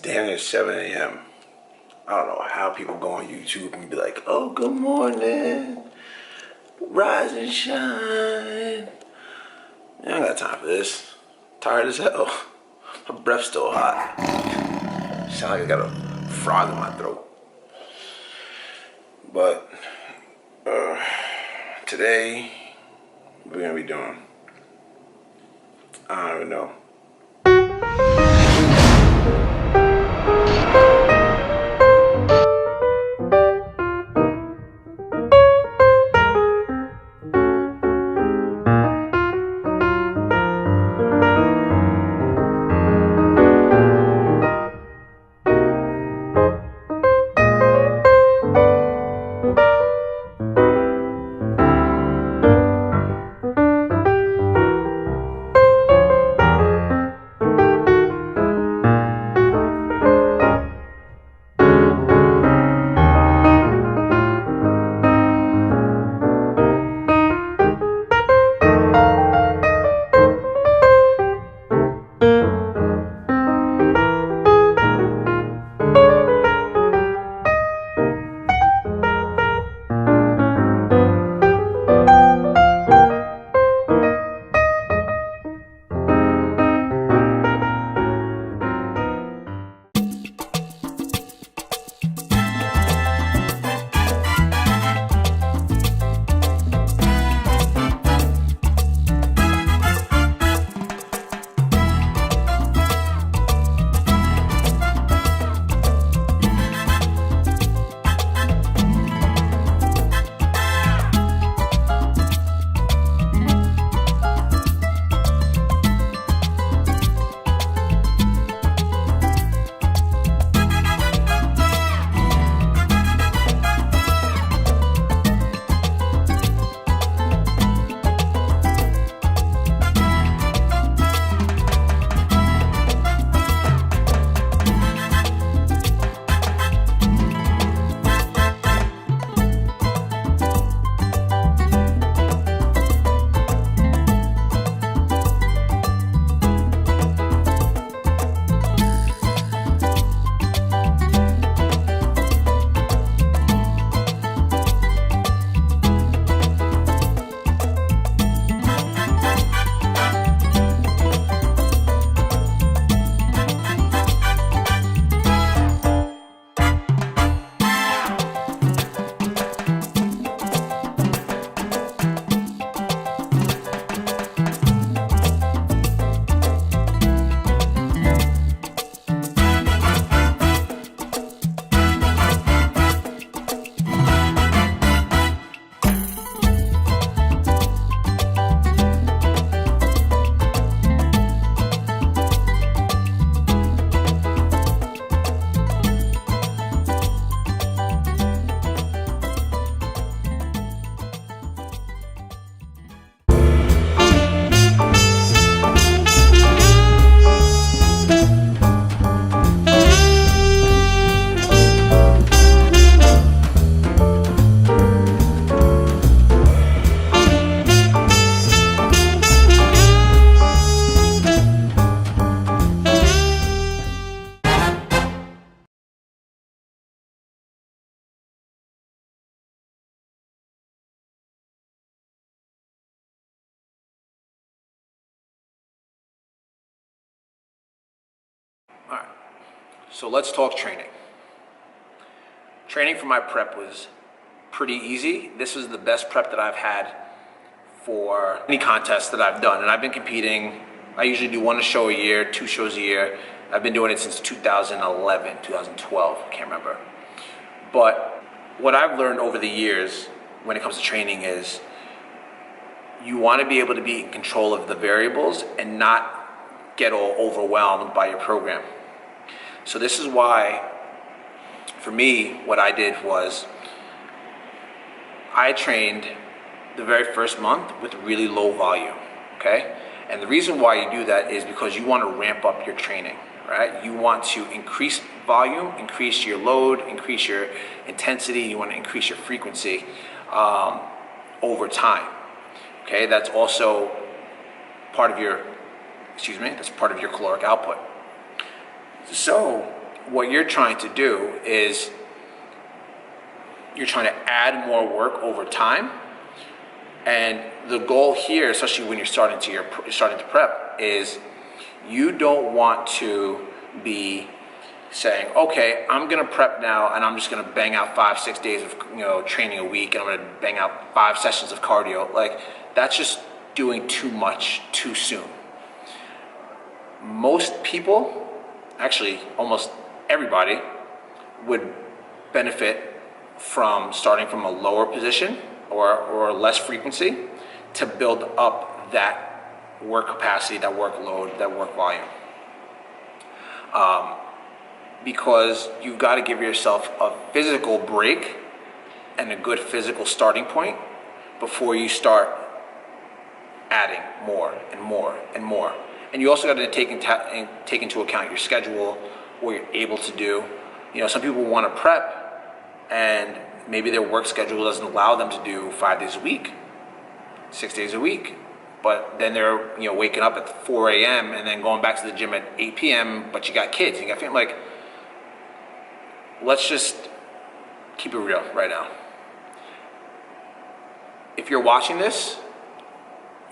Damn near 7 a.m. I don't know how people go on YouTube and be like, oh, good morning, rise and shine. I ain't got time for this. Tired as hell. My breath's still hot. Sound like I got a frog in my throat. But today, what we're gonna be doing, I don't even know. All right, so let's talk training. Training for my prep was pretty easy. This was the best prep that I've had for any contest that I've done. And I've been competing, I usually do 1 show a year, 2 shows a year. I've been doing it since 2011, 2012, I can't remember. But what I've learned over the years when it comes to training is you want to be able to be in control of the variables and not get all overwhelmed by your program. So this is why, for me, what I did was I trained the very first month with really low volume, okay? And the reason why you do that is because you want to ramp up your training, right? You want to increase volume, increase your load, increase your intensity, you want to increase your frequency over time, okay? That's also part of your, that's part of your caloric output. So what you're trying to do is you're trying to add more work over time. And the goal here, especially when you're starting to prep, is you don't want to be saying, okay, I'm gonna prep now and I'm just gonna bang out 5-6 days of training a week, and I'm gonna bang out 5 sessions of cardio. Like, that's just doing too much too soon. Most people, actually almost everybody, would benefit from starting from a lower position or less frequency to build up that work capacity, that workload, that work volume. Because you've got to give yourself a physical break and a good physical starting point before you start adding more and more and more. And you also got to take into account your schedule, what you're able to do. Some people want to prep and maybe their work schedule doesn't allow them to do 5 days a week, 6 days a week. But then they're waking up at 4 a.m. and then going back to the gym at 8 p.m. But you got kids, you got family. Like, let's just keep it real right now. If you're watching this,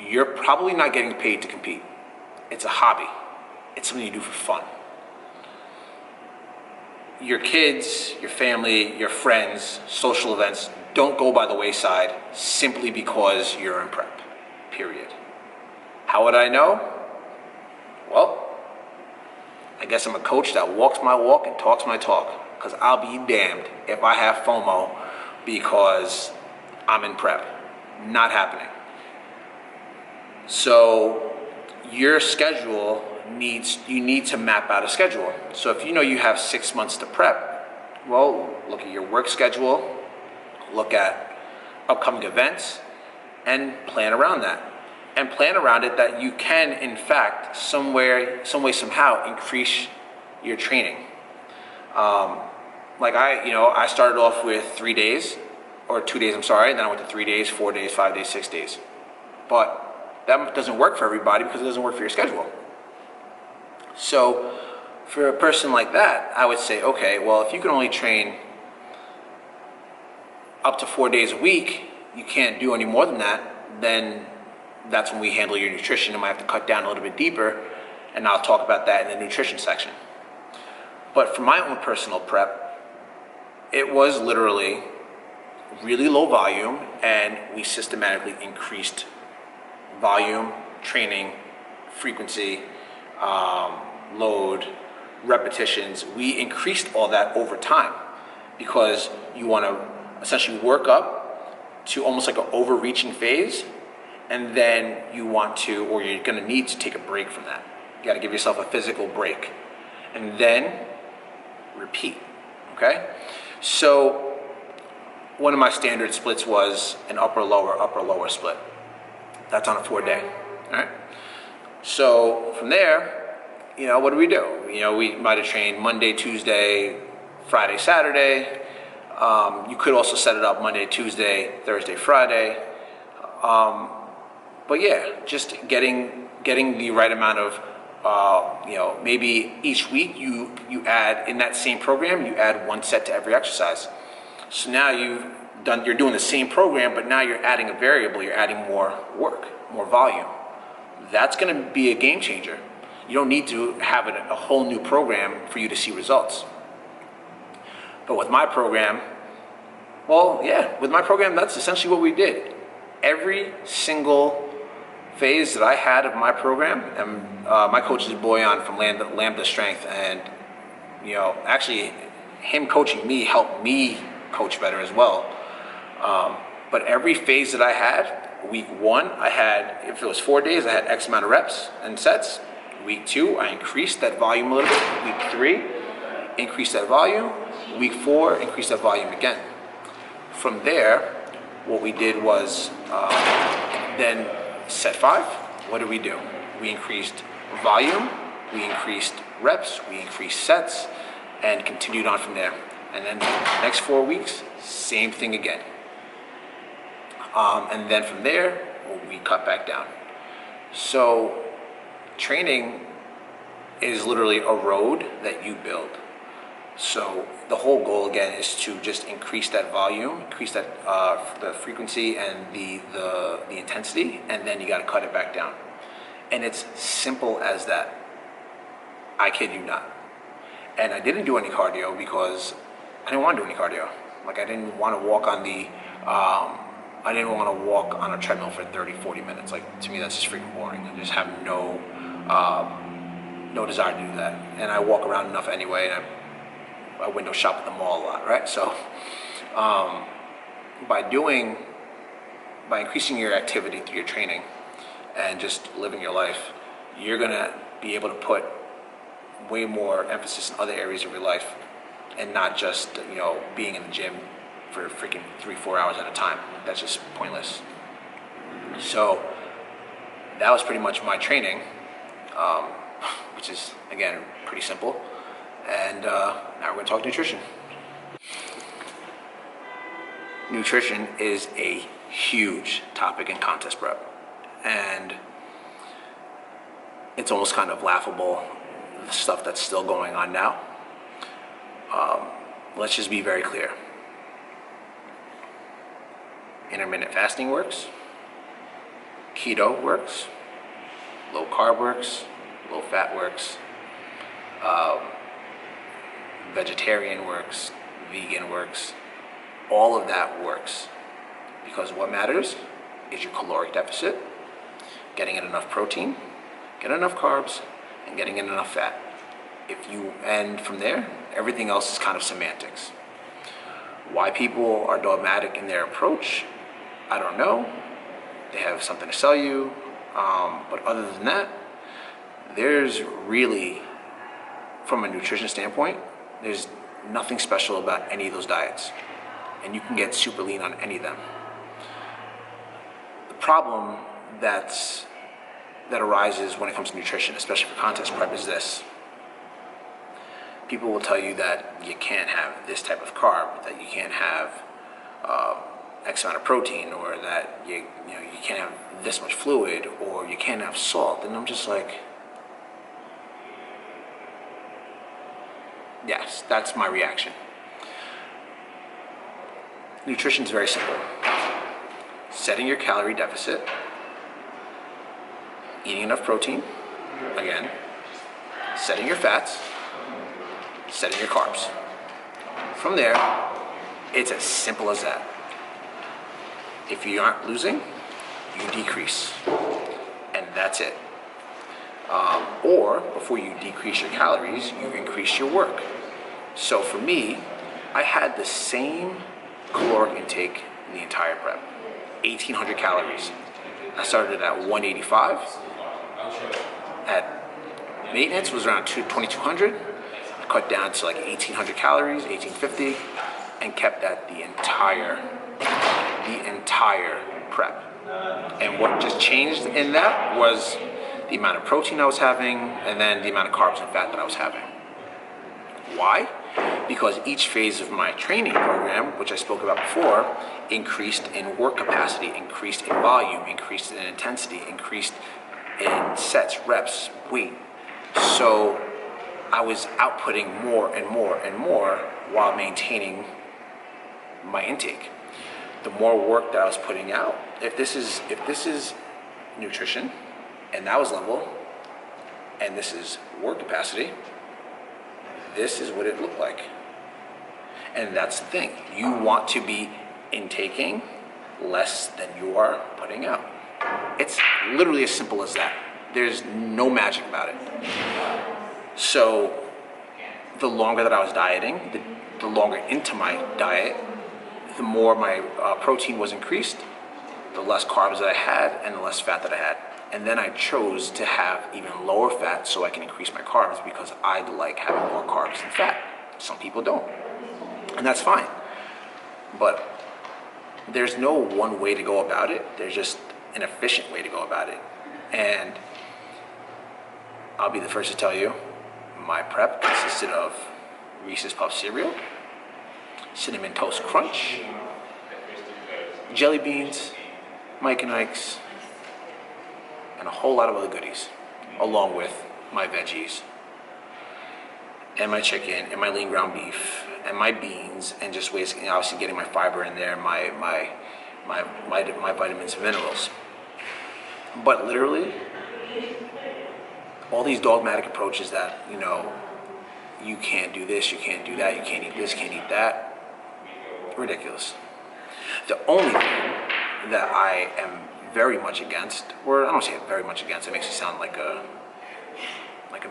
you're probably not getting paid to compete. It's a hobby. It's something you do for fun. Your kids, your family, your friends, social events don't go by the wayside simply because you're in prep, period. How would I know? Well, I guess I'm a coach that walks my walk and talks my talk, because I'll be damned if I have FOMO because I'm in prep. Not happening. So your schedule you need to map out a schedule. So if you have 6 months to prep, well, look at your work schedule, look at upcoming events, and plan around that. And plan around it that you can, in fact, some way, somehow, increase your training. I started off with 3 days, or 2 days, and then I went to 3 days, 4 days, 5 days, 6 days. But that doesn't work for everybody because it doesn't work for your schedule. So for a person like that, I would say, okay, well, if you can only train up to 4 days a week, you can't do any more than that, then that's when we handle your nutrition, and might have to cut down a little bit deeper, and I'll talk about that in the nutrition section. But for my own personal prep, it was literally really low volume, and we systematically increased volume, training, frequency, load, repetitions. We increased all that over time because you want to essentially work up to almost like an overreaching phase, and then you're going to need to take a break from that. You got to give yourself a physical break and then repeat. Okay? So one of my standard splits was an upper lower split. That's on a 4-day. All right? So from there, what do? We might have trained Monday, Tuesday, Friday, Saturday. You could also set it up Monday, Tuesday, Thursday, Friday. But yeah, just getting the right amount of, maybe each week you add, in that same program, you add 1 set to every exercise. So now you're doing the same program, but now you're adding a variable, you're adding more work, more volume. That's going to be a game changer. You don't need to have a whole new program for you to see results. But with my program, that's essentially what we did. Every single phase that I had of my program, and my coach is Boyan from Lambda Strength, and actually him coaching me helped me coach better as well. But every phase that I had, week 1, I had, if it was 4 days, I had X amount of reps and sets. Week 2, I increased that volume a little bit. Week 3, increased that volume. Week 4, increased that volume again. From there, what we did was then set 5. What did we do? We increased volume, we increased reps, we increased sets, and continued on from there. And then the next 4 weeks, same thing again. And then from there, we cut back down. So training is literally a road that you build. So the whole goal again is to just increase that volume, increase that the frequency and the intensity, and then you got to cut it back down. And it's simple as that. I kid you not. And I didn't do any cardio because I didn't want to do any cardio. Like I didn't want to walk on I didn't want to walk on a treadmill for 30, 40 minutes. Like to me, that's just freaking boring. I just have no desire to do that. And I walk around enough anyway, and I window shop at the mall a lot, right? So by increasing your activity through your training and just living your life, you're gonna be able to put way more emphasis in other areas of your life and not just, being in the gym for freaking 3-4 hours at a time. That's just pointless. So that was pretty much my training, which is, again, pretty simple. And now we're going to talk nutrition. Nutrition is a huge topic in contest prep. And it's almost kind of laughable, the stuff that's still going on now. Let's just be very clear. Intermittent fasting works. Keto works. Low carb works. Low fat works. Vegetarian works. Vegan works. All of that works. Because what matters is your caloric deficit, getting in enough protein, getting enough carbs, and getting in enough fat. And from there, everything else is kind of semantics. Why people are dogmatic in their approach, I don't know. They have something to sell you. But other than that, there's really, from a nutrition standpoint, there's nothing special about any of those diets. And you can get super lean on any of them. The problem that arises when it comes to nutrition, especially for contest prep, is this. People will tell you that you can't have this type of carb, that you can't have X amount of protein, or that you can't have this much fluid, or you can't have salt. And I'm just like, yes, that's my reaction. Nutrition is very simple. Setting your calorie deficit, eating enough protein, again, setting your fats, setting your carbs. From there, it's as simple as that. If you aren't losing, you decrease, and that's it. Or before you decrease your calories, you increase your work. So for me, I had the same caloric intake in the entire prep, 1,800 calories. I started at 185. At maintenance was around 2,200. I cut down to like 1,800 calories, 1,850, and kept that the entire prep. And what just changed in that was the amount of protein I was having, and then the amount of carbs and fat that I was having. Why? Because each phase of my training program, which I spoke about before, increased in work capacity, increased in volume, increased in intensity, increased in sets, reps, weight. So I was outputting more and more and more while maintaining my intake. The more work that I was putting out, if this is nutrition, and that was level, and this is work capacity, this is what it looked like. And that's the thing. You want to be intaking less than you are putting out. It's literally as simple as that. There's no magic about it. So the longer that I was dieting, the longer into my diet, the more my protein was increased, the less carbs that I had, and the less fat that I had. And then I chose to have even lower fat so I can increase my carbs, because I like having more carbs than fat. Some people don't. And that's fine. But there's no one way to go about it. There's just an efficient way to go about it. And I'll be the first to tell you, my prep consisted of Reese's Puff cereal, Cinnamon Toast Crunch, jelly beans, Mike and Ike's, and a whole lot of other goodies, along with my veggies. and my chicken and my lean ground beef and my beans, and just obviously getting my fiber in there, my vitamins and minerals. But literally, all these dogmatic approaches that, you can't do this, you can't do that, you can't eat this, can't eat that, ridiculous. The only thing that I am very much against, or I don't say very much against, it makes me sound like a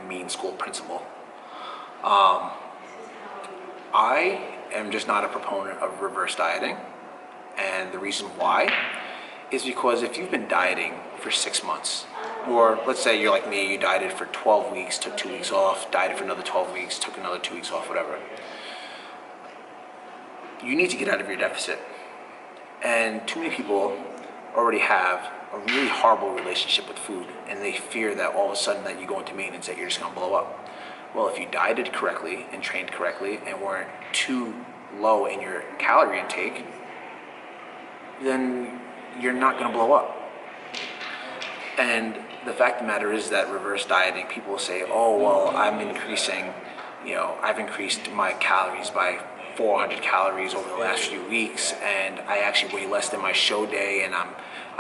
mean school principal. I am just not a proponent of reverse dieting, and the reason why is because if you've been dieting for 6 months, or let's say you're like me, you dieted for 12 weeks, took 2 weeks off, dieted for another 12 weeks, took another 2 weeks off, whatever, you need to get out of your deficit. And too many people already have a really horrible relationship with food, and they fear that all of a sudden that you go into maintenance that you're just going to blow up. Well, if you dieted correctly and trained correctly and weren't too low in your calorie intake, then you're not going to blow up. And the fact of the matter is that reverse dieting, people will say, oh, well, I've increased my calories by 400 calories over the last few weeks, and I actually weigh less than my show day, and I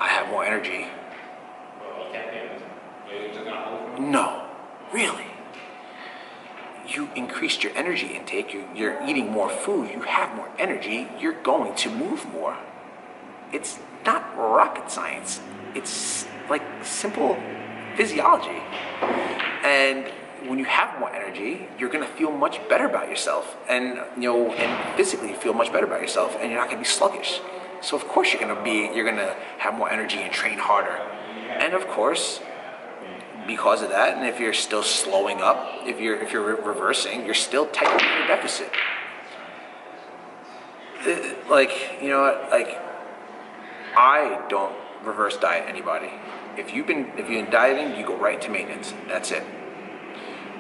have more energy. No, really. You increased your energy intake, you're eating more food, you have more energy, you're going to move more. It's not rocket science. It's like simple physiology. And when you have more energy, you're going to feel much better about yourself, and and physically feel much better about yourself, and you're not going to be sluggish. So of course you're going to have more energy and train harder. And of course, because of that, and if you're still slowing up, if you're reversing, you're still tightening your deficit. I don't reverse diet anybody. If you've been dieting, you go right to maintenance. That's it.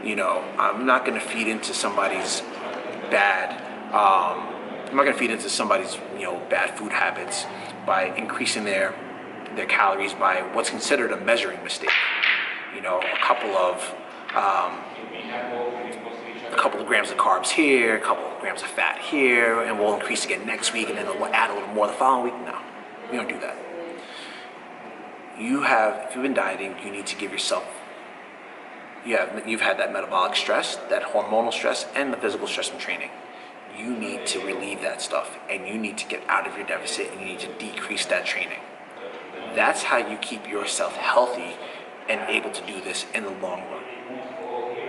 I'm not going to feed into somebody's bad. I'm not going to feed into somebody's bad food habits by increasing their calories by what's considered a measuring mistake. A couple of grams of carbs here, a couple of grams of fat here, and we'll increase again next week, and then we'll add a little more the following week. No, we don't do that. If you've been dieting, you need to give yourself. You've had that metabolic stress, that hormonal stress, and the physical stress from training. You need to relieve that stuff, and you need to get out of your deficit, and you need to decrease that training. That's how you keep yourself healthy and able to do this in the long run.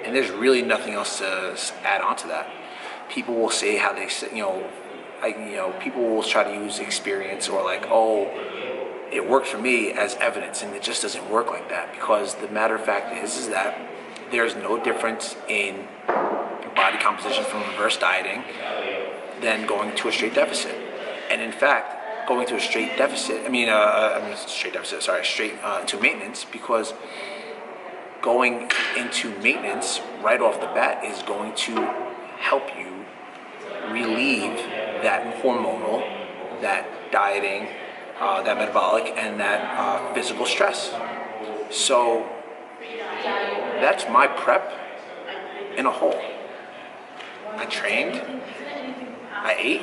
And there's really nothing else to add on to that. People will say how they say, people will try to use experience or it worked for me as evidence, and it just doesn't work like that, because the matter of fact is that there's no difference in body composition from reverse dieting than going to a straight deficit. And in fact, going to a straight into maintenance, because going into maintenance right off the bat is going to help you relieve that hormonal, that dieting, that metabolic, and that physical stress. So that's my prep in a whole. I trained, I ate,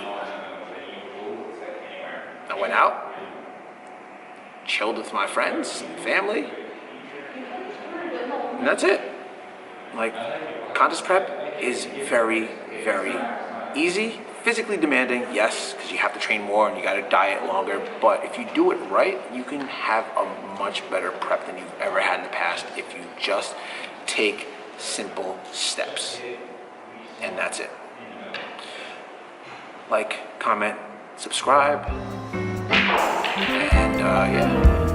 I went out, chilled with my friends and family, and that's it. Contest prep is very, very easy. Physically demanding, yes, because you have to train more and you got to diet longer. But if you do it right, you can have a much better prep than you've ever had in the past if you just take simple steps. And that's it. Like, comment, subscribe, and yeah.